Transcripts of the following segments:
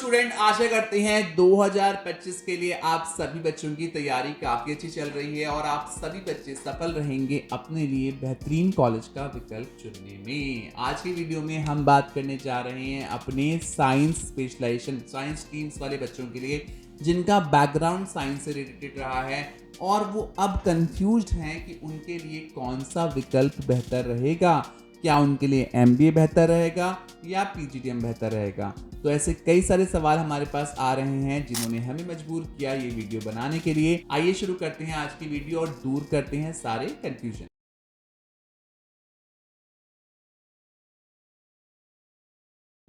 Student, आशा करते हैं 2025 के लिए आप सभी बच्चों की तैयारी काफ़ी अच्छी चल रही है और आप सभी बच्चे सफल रहेंगे अपने लिए बेहतरीन कॉलेज का विकल्प चुनने में। आज की वीडियो में हम बात करने जा रहे हैं अपने साइंस स्पेशलाइजेशन साइंस स्ट्रीम्स वाले बच्चों के लिए जिनका बैकग्राउंड साइंस से रिलेटेड रहा है और वो अब कंफ्यूज्ड हैं कि उनके लिए कौन सा विकल्प बेहतर रहेगा। क्या उनके लिए एमबीए बेहतर रहेगा या पीजीडीएम बेहतर रहेगा। तो ऐसे कई सारे सवाल हमारे पास आ रहे हैं जिन्होंने हमें मजबूर किया ये वीडियो बनाने के लिए। आइए शुरू करते हैं आज की वीडियो और दूर करते हैं सारे कंफ्यूजन।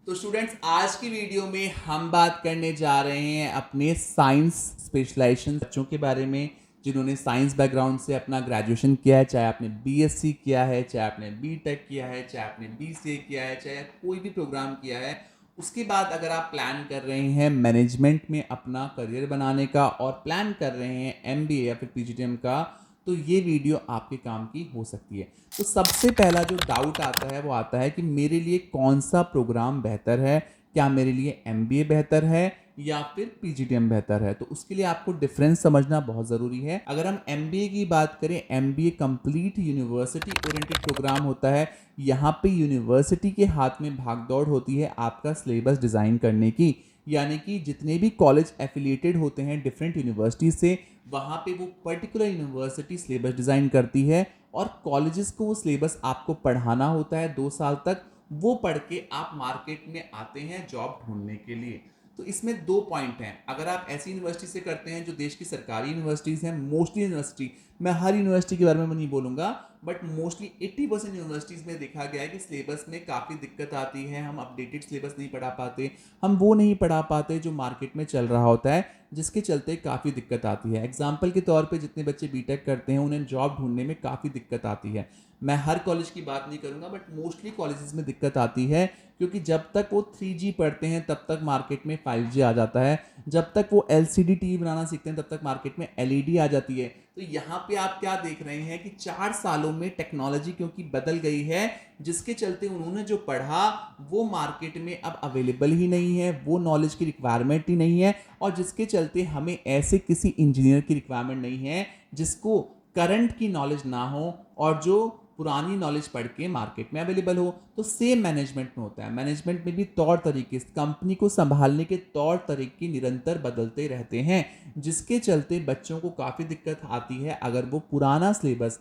तो स्टूडेंट्स, आज की वीडियो में हम बात करने जा रहे हैं अपने साइंस स्पेशलाइजेशन बच्चों के बारे में जिन्होंने साइंस बैकग्राउंड से अपना ग्रेजुएशन किया है, चाहे आपने बीएससी किया है, चाहे आपने बीटेक किया है, चाहे आपने बीसीए किया है, चाहे कोई भी प्रोग्राम किया है। उसके बाद अगर आप प्लान कर रहे हैं मैनेजमेंट में अपना करियर बनाने का और प्लान कर रहे हैं एमबीए या फिर पीजीडीएम का, तो ये वीडियो आपके काम की हो सकती है। तो सबसे पहला जो डाउट आता है वो आता है कि मेरे लिए कौन सा प्रोग्राम बेहतर है। क्या मेरे लिए एमबीए बेहतर है या फिर पीजीडीएम बेहतर है। तो उसके लिए आपको डिफरेंस समझना बहुत ज़रूरी है। अगर हम एमबीए की बात करें, MBA complete university oriented program होता है। यहाँ पे यूनिवर्सिटी के हाथ में भागदौड़ होती है आपका सिलेबस डिज़ाइन करने की, यानी कि जितने भी कॉलेज एफिलिएटेड होते हैं डिफरेंट यूनिवर्सिटी से, वहाँ पे वो पर्टिकुलर यूनिवर्सिटी सिलेबस डिज़ाइन करती है और कॉलेजेस को वो सिलेबस आपको पढ़ाना होता है 2 साल तक। वो पढ़ के आप मार्केट में आते हैं जॉब ढूंढने के लिए। तो इसमें 2 पॉइंट हैं। अगर आप ऐसी यूनिवर्सिटी से करते हैं जो देश की सरकारी यूनिवर्सिटीज़ हैं, मोस्टली यूनिवर्सिटी, मैं हर यूनिवर्सिटी के बारे में नहीं बोलूँगा, बट मोस्टली 80% यूनिवर्सिटीज़ में देखा गया है कि सिलेबस में काफ़ी दिक्कत आती है। हम अपडेटेड सिलेबस नहीं पढ़ा पाते, हम वो नहीं पढ़ा पाते जो मार्केट में चल रहा होता है, जिसके चलते काफ़ी दिक्कत आती है। एग्जाम्पल के तौर पे जितने बच्चे बीटेक करते हैं उन्हें जॉब ढूंढने में काफ़ी दिक्कत आती है। मैं हर कॉलेज की बात नहीं करूँगा, बट मोस्टली कॉलेजेस में दिक्कत आती है क्योंकि जब तक वो 3G पढ़ते हैं तब तक मार्केट में 5G आ जाता है। जब तक वो LCD टीवी बनाना सीखते हैं तब तक मार्केट में LED आ जाती है। तो यहाँ पे आप क्या देख रहे हैं कि 4 सालों में टेक्नोलॉजी क्योंकि बदल गई है, जिसके चलते उन्होंने जो पढ़ा वो मार्केट में अब अवेलेबल ही नहीं है, वो नॉलेज की रिक्वायरमेंट ही नहीं है, और जिसके चलते हमें ऐसे किसी इंजीनियर की रिक्वायरमेंट नहीं है जिसको करंट की नॉलेज ना हो और जो पुरानी नॉलेज पढ़ के मार्केट में अवेलेबल हो। तो सेम मैनेजमेंट में होता है। मैनेजमेंट में भी तौर तरीके, कंपनी को संभालने के तौर तरीके निरंतर बदलते रहते हैं, जिसके चलते बच्चों को काफ़ी दिक्कत आती है अगर वो पुराना सिलेबस,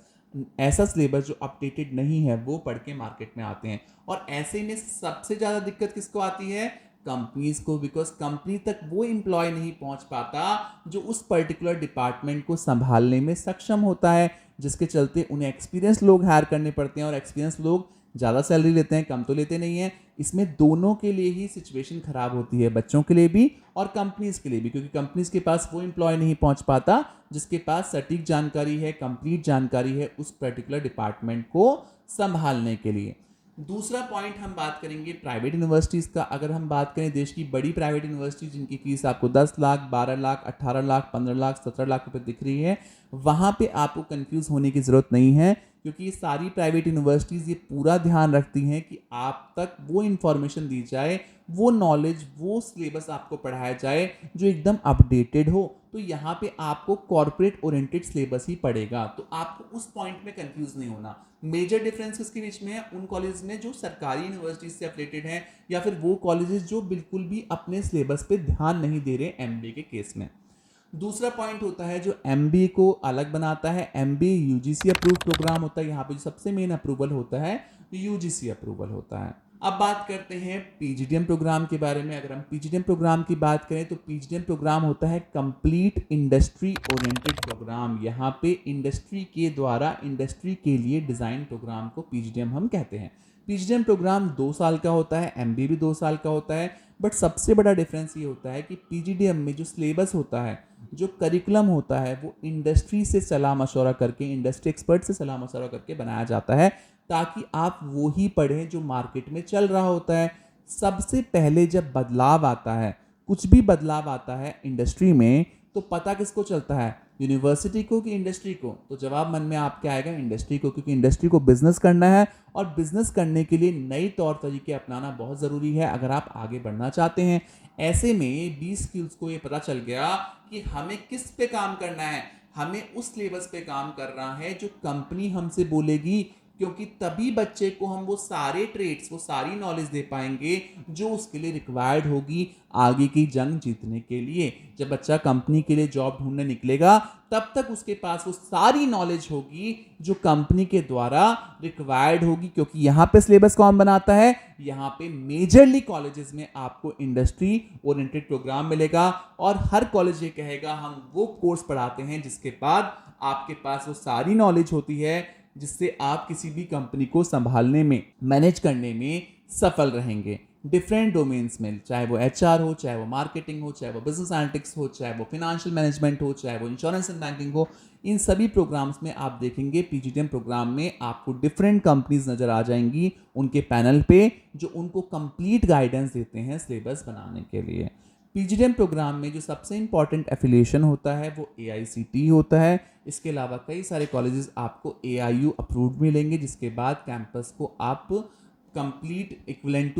ऐसा सिलेबस जो अपडेटेड नहीं है, वो पढ़ के मार्केट में आते हैं। और ऐसे में सबसे ज़्यादा दिक्कत किसको आती है? कंपनीज को, बिकॉज कंपनी तक वो एम्प्लॉय नहीं पहुंच पाता जो उस पर्टिकुलर डिपार्टमेंट को संभालने में सक्षम होता है, जिसके चलते उन्हें एक्सपीरियंस लोग हायर करने पड़ते हैं और एक्सपीरियंस लोग ज़्यादा सैलरी लेते हैं, कम तो लेते नहीं हैं। इसमें दोनों के लिए ही सिचुएशन खराब होती है, बच्चों के लिए भी और कंपनीज के लिए भी, क्योंकि कंपनीज के पास वो एम्प्लॉय नहीं पहुंच पाता जिसके पास सटीक जानकारी है, कंप्लीट जानकारी है उस पर्टिकुलर डिपार्टमेंट को संभालने के लिए। दूसरा पॉइंट हम बात करेंगे प्राइवेट यूनिवर्सिटीज़ का। अगर हम बात करें देश की बड़ी प्राइवेट यूनिवर्सिटी जिनकी फीस आपको 10 लाख, 12 लाख, 18 लाख, 15 लाख, 17 लाख रुपए दिख रही है, वहाँ पे आपको कंफ्यूज होने की ज़रूरत नहीं है, क्योंकि ये सारी प्राइवेट यूनिवर्सिटीज़ ये पूरा ध्यान रखती हैं कि आप तक वो इन्फॉर्मेशन दी जाए, वो नॉलेज, वो सिलेबस आपको पढ़ाया जाए जो एकदम अपडेटेड हो। तो यहाँ पे आपको कॉर्पोरेट ओरिएंटेड सिलेबस ही पड़ेगा, तो आपको उस पॉइंट में कंफ्यूज नहीं होना। मेजर डिफरेंस किसके बीच में है? उन कॉलेज में जो सरकारी यूनिवर्सिटीज से एफिलिएटेड हैं, या फिर वो कॉलेजेस जो बिल्कुल भी अपने सिलेबस पे ध्यान नहीं दे रहे एमबीए के केस में। दूसरा पॉइंट होता है जो एमबीए को अलग बनाता है, एमबीए यूजीसी अप्रूव प्रोग्राम होता है। यहाँ पे जो सबसे मेन अप्रूवल होता है यूजीसी अप्रूवल होता है। अब बात करते हैं पीजीडीएम प्रोग्राम के बारे में। अगर हम पीजीडीएम प्रोग्राम की बात करें तो पीजीडीएम प्रोग्राम होता है कंप्लीट इंडस्ट्री ओरिएंटेड प्रोग्राम। यहाँ पे इंडस्ट्री के द्वारा इंडस्ट्री के लिए डिज़ाइन प्रोग्राम को पीजीडीएम हम कहते हैं। पीजीडीएम प्रोग्राम 2 साल का होता है, एमबीए भी 2 साल का होता है, बट सबसे बड़ा डिफरेंस ये होता है कि पीजीडीएम में जो सिलेबस होता है, जो करिकुलम होता है, वो इंडस्ट्री से सलाह मशवरा करके, इंडस्ट्री एक्सपर्ट से सलाह मशवरा करके बनाया जाता है, ताकि आप वो ही पढ़ें जो मार्केट में चल रहा होता है। सबसे पहले जब बदलाव आता है, कुछ भी बदलाव आता है इंडस्ट्री में, तो पता किसको चलता है? यूनिवर्सिटी को कि इंडस्ट्री को? तो जवाब मन में आपके आएगा इंडस्ट्री को, क्योंकि इंडस्ट्री को बिजनेस करना है और बिजनेस करने के लिए नई तौर तरीके अपनाना बहुत ज़रूरी है अगर आप आगे बढ़ना चाहते हैं। ऐसे में 20 स्किल्स को ये पता चल गया कि हमें किस पे काम करना है, हमें उस सिलेबस पे काम करना है जो कंपनी हमसे बोलेगी, क्योंकि तभी बच्चे को हम वो सारे ट्रेड्स, वो सारी नॉलेज दे पाएंगे जो उसके लिए रिक्वायर्ड होगी आगे की जंग जीतने के लिए। जब बच्चा कंपनी के लिए जॉब ढूंढने निकलेगा तब तक उसके पास वो सारी नॉलेज होगी जो कंपनी के द्वारा रिक्वायर्ड होगी, क्योंकि यहाँ पे सिलेबस कौन बनाता है, यहाँ पे मेजरली कॉलेजेस में आपको इंडस्ट्री ओरिएंटेड प्रोग्राम मिलेगा और हर कॉलेज ये कहेगा हम वो कोर्स पढ़ाते हैं जिसके बाद आपके पास वो सारी नॉलेज होती है जिससे आप किसी भी कंपनी को संभालने में, मैनेज करने में सफल रहेंगे। डिफरेंट डोमेन्स में, चाहे वो एचआर हो, चाहे वो मार्केटिंग हो, चाहे वो बिजनेस एनालिटिक्स हो, चाहे वो फाइनेंशियल मैनेजमेंट हो, चाहे वो इंश्योरेंस एंड बैंकिंग हो, इन सभी प्रोग्राम्स में आप देखेंगे पीजीडीएम प्रोग्राम में आपको डिफरेंट कंपनीज नजर आ जाएंगी उनके पैनल पे, जो उनको कंप्लीट गाइडेंस देते हैं सिलेबस बनाने के लिए। पीजीडीएम प्रोग्राम में जो सबसे इंपॉर्टेंट एफिलिएशन होता है वो AICTE होता है। इसके अलावा कई सारे कॉलेजेस आपको AIU अप्रूव्ड मिलेंगे, जिसके बाद कैंपस को आप कंप्लीट इक्विवेलेंट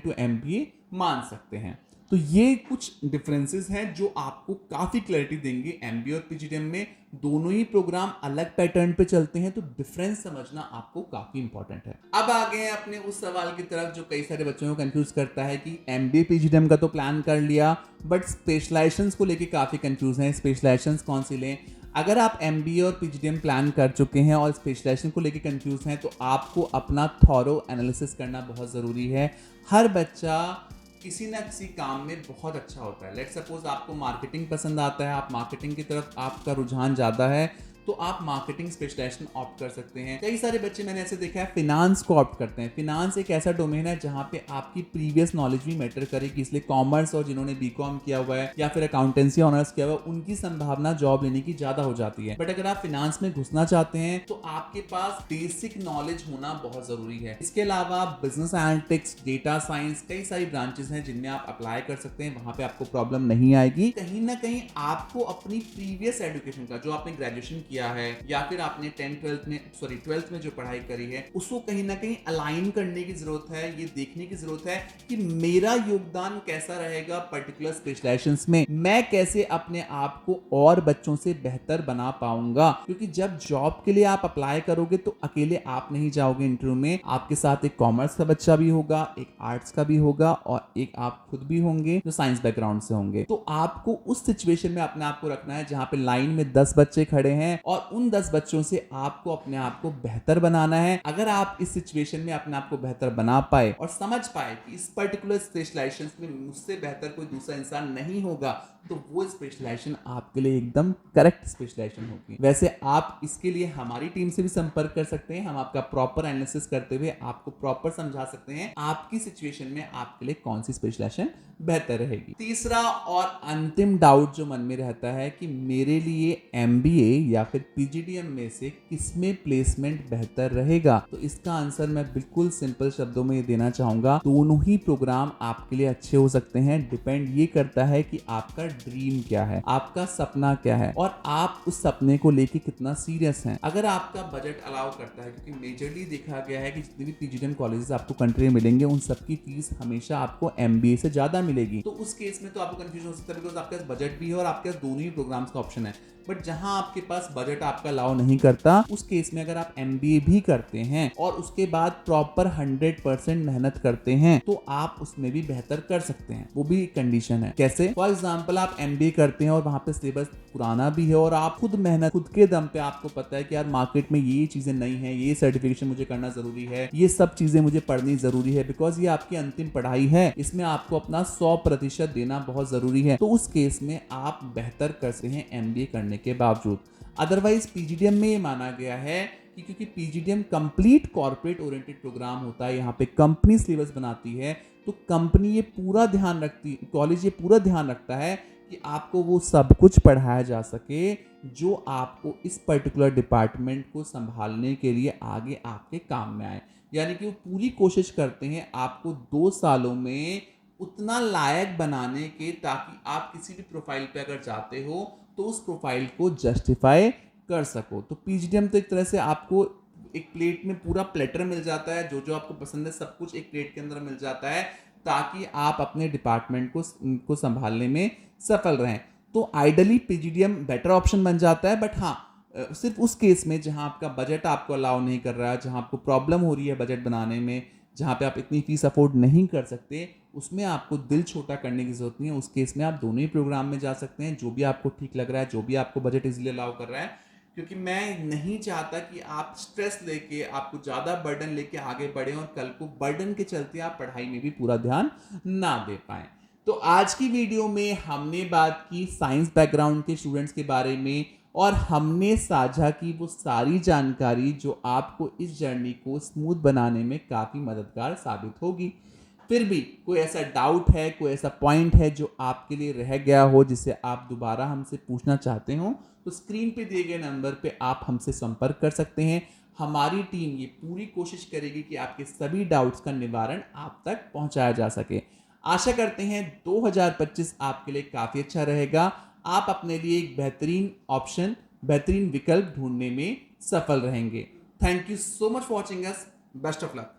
टू MBA मान सकते हैं। तो ये कुछ डिफरेंसेस हैं जो आपको काफ़ी क्लैरिटी देंगे। MBA और PGDM में दोनों ही प्रोग्राम अलग पैटर्न पे चलते हैं, तो डिफरेंस समझना आपको काफ़ी इंपॉर्टेंट है। अब आ गए हैं अपने उस सवाल की तरफ जो कई सारे बच्चों को कंफ्यूज करता है कि MBA PGDM का तो प्लान कर लिया, बट स्पेशलाइजेशंस को लेके काफ़ी कंफ्यूज हैं, स्पेशलाइजेशंस कौन सी लें। अगर आप MBA और PGDM प्लान कर चुके हैं और स्पेशलाइजेशन को लेके कंफ्यूज हैं, तो आपको अपना थॉरो एनालिसिस करना बहुत ज़रूरी है। हर बच्चा किसी ना किसी काम में बहुत अच्छा होता है। लेट्स सपोज आपको मार्केटिंग पसंद आता है, आप मार्केटिंग की तरफ आपका रुझान ज़्यादा है, तो आप मार्केटिंग स्पेशलाइजेशन ऑप्ट कर सकते हैं। कई सारे बच्चे मैंने ऐसे देखा है फिनांस को ऑप्ट करते हैं। फिनांस एक ऐसा डोमेन है जहां पे आपकी प्रीवियस नॉलेज भी मैटर करेगी, इसलिए कॉमर्स और जिन्होंने बीकॉम किया हुआ है या फिर अकाउंटेंसी ऑनर्स किया हुआ है उनकी संभावना जॉब लेने की ज्यादा हो जाती है। बट अगर आप फिनांस में घुसना चाहते हैं तो आपके पास बेसिक नॉलेज होना बहुत जरूरी है। इसके अलावा बिजनेस एनालिटिक्स, डेटा साइंस, कई सारी ब्रांचेस हैं जिनमें आप अप्लाई कर सकते हैं, वहां पे आपको प्रॉब्लम नहीं आएगी। कहीं ना कहीं आपको अपनी प्रीवियस एजुकेशन का, जो आपने ग्रेजुएशन किया है या फिर आपने 12th में जो पढ़ाई करी है, उसको कहीं ना कहीं अलाइन करने की जरूरत है। ये देखने की जरूरत है कि मेरा योगदान कैसा रहेगा पर्टिकुलर स्पेशलाइजेशंस में, मैं कैसे अपने आप को और बच्चों से बेहतर बना पाऊंगा। क्योंकि जब जॉब के लिए आप अप्लाई करोगे तो अकेले आप नहीं जाओगे इंटरव्यू में, आपके साथ एक कॉमर्स का बच्चा भी होगा, एक आर्ट्स का भी होगा और एक आप खुद भी होंगे जो साइंस बैकग्राउंड से होंगे। तो आपको उस सिचुएशन में अपने आप को रखना है जहां पे लाइन में 10 बच्चे खड़े हैं और उन 10 बच्चों से आपको अपने आप को बेहतर बनाना है। अगर आप इस सिचुएशन में अपने आप को बेहतर बना पाए और समझ पाए कि इस पर्टिकुलर स्पेशलाइजेशन में मुझसे बेहतर कोई दूसरा इंसान नहीं होगा, तो वो स्पेशलाइजेशन आपके लिए एकदम करेक्ट स्पेशलाइजेशन होगी। वैसे आप इसके लिए हमारी टीम से भी संपर्क कर सकते हैं। हम आपका प्रॉपर एनालिसिस करते हुए आपको प्रॉपर समझा सकते हैं आपकी सिचुएशन में आपके लिए कौन सी स्पेशलाइजेशन बेहतर रहेगी। तीसरा और अंतिम डाउट जो मन में रहता है कि मेरे लिए MBA या फिर PGDM में से किसमें प्लेसमेंट बेहतर रहेगा, तो इसका आंसर मैं बिल्कुल सिंपल शब्दों में ये देना चाहूंगा, दोनों ही प्रोग्राम आपके लिए अच्छे हो सकते हैं। डिपेंड ये करता है कि आपका ड्रीम क्या है, आपका सपना क्या है और आप उस सपने को लेके कितना सीरियस हैं। अगर आपका बजट अलाउ करता है, क्योंकि मेजरली देखा गया है कि जितने भी PGDM कॉलेजेस आपको कंट्री में मिलेंगे उन सबकी फीस हमेशा आपको MBA से ज्यादा मिलेगी, तो उस केस में तो आपको कंफ्यूजन हो सकता है बिकॉज आपके पास बजट भी है और आपके पास दोनों ही प्रोग्राम्स का ऑप्शन है। बट जहां आपके पास बजट आपका अलाउ नहीं करता, उस केस में अगर आप MBA भी करते हैं और उसके बाद प्रॉपर 100% मेहनत करते हैं तो आप उसमें भी बेहतर कर सकते हैं। वो भी कंडीशन है। कैसे? फॉर एग्जांपल आप MBA करते हैं और वहां पे सिलेबस पुराना भी है और आप खुद मेहनत, खुद के दम पे आपको पता है कि यार मार्केट में ये चीजें नहीं है, ये सर्टिफिकेशन मुझे करना जरूरी है, ये सब चीजें मुझे पढ़नी जरूरी है, बिकॉज ये आपकी अंतिम पढ़ाई है, इसमें आपको अपना 100% देना बहुत जरूरी है। तो उस केस में आप बेहतर कर सकते हैं MBA करने के बावजूद। अदरवाइज PGDM में ये माना गया है कि क्योंकि PGDM complete corporate oriented program होता है, यहाँ पे कंपनी सिलेबस बनाती है, तो कंपनी ये पूरा ध्यान रखती, कॉलेज ये पूरा ध्यान रखता है कि आपको वो सब कुछ पढ़ाया जा सके जो आपको इस पर्टिकुलर डिपार्टमेंट को संभालने के लिए आगे आपके काम में आए। यानी कि वो पूरी कोशिश करते हैं आपको 2 सालों में उतना लायक बनाने के, ताकि आप किसी भी प्रोफाइल पे अगर जाते हो तो उस प्रोफाइल को जस्टिफाई कर सको। तो PGDM तो एक तरह से आपको एक प्लेट में पूरा प्लेटर मिल जाता है, जो जो आपको पसंद है सब कुछ एक प्लेट के अंदर मिल जाता है। ताकि आप अपने डिपार्टमेंट को संभालने में सफल रहें। तो आइडली पीजीडीएम बेटर ऑप्शन बन जाता है, बट हाँ सिर्फ उस केस में जहां आपका बजट आपको अलाउ नहीं कर रहा है, जहां आपको प्रॉब्लम हो रही है बजट बनाने में, जहां पे आप इतनी फीस अफोर्ड नहीं कर सकते, उसमें आपको दिल छोटा करने की जरूरत नहीं है। उस केस में आप दोनों ही प्रोग्राम में जा सकते हैं, जो भी आपको ठीक लग रहा है, जो भी आपको बजट इजीली अलाउ कर रहा है। क्योंकि मैं नहीं चाहता कि आप स्ट्रेस लेके, आपको ज़्यादा बर्डन लेके आगे बढ़े और कल को बर्डन के चलते आप पढ़ाई में भी पूरा ध्यान ना दे पाए। तो आज की वीडियो में हमने बात की साइंस बैकग्राउंड के स्टूडेंट्स के बारे में, और हमने साझा की वो सारी जानकारी जो आपको इस जर्नी को स्मूथ बनाने में काफ़ी मददगार साबित होगी। फिर भी कोई ऐसा डाउट है, कोई ऐसा पॉइंट है जो आपके लिए रह गया हो, जिसे आप दोबारा हमसे पूछना चाहते हो, तो स्क्रीन पे दिए गए नंबर पे आप हमसे संपर्क कर सकते हैं। हमारी टीम ये पूरी कोशिश करेगी कि आपके सभी डाउट्स का निवारण आप तक पहुंचाया जा सके। आशा करते हैं 2025 आपके लिए काफ़ी अच्छा रहेगा। आप अपने लिए एक बेहतरीन ऑप्शन, बेहतरीन विकल्प ढूंढने में सफल रहेंगे। Thank you so much for watching us. Best of luck.